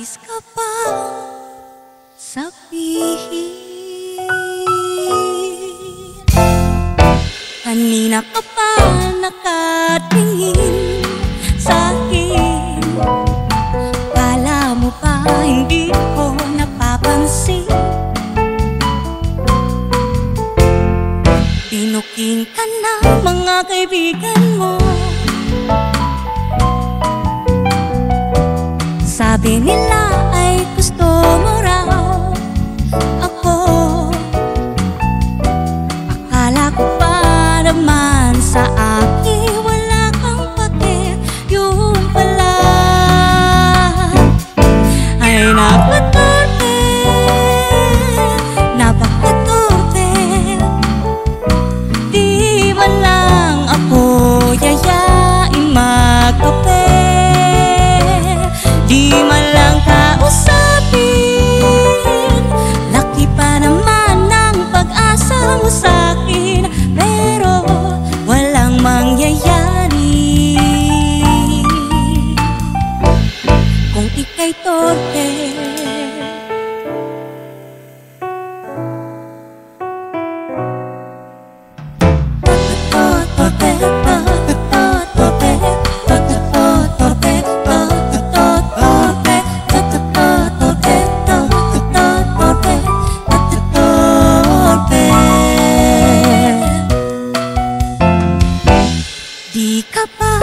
Nais ka pa sabihin? Kanina ka pa nakatingin sa'kin. Kala mo ba hindi ko napapansin? Pinuking ka ng mga kaibigan mo. Sabi nila ay gusto mo raw ako. Akala ko pa naman sa akin wala kang pake. Yun pala ay napakatarte, napakatarte. Di man lang ako yayain magkape. Di man lang kausapin. Laki pa naman ang pag-asa mo sa'kin, pero walang mangyayari kung ika'y torpe. Di ka ba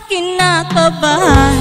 kinakabahan?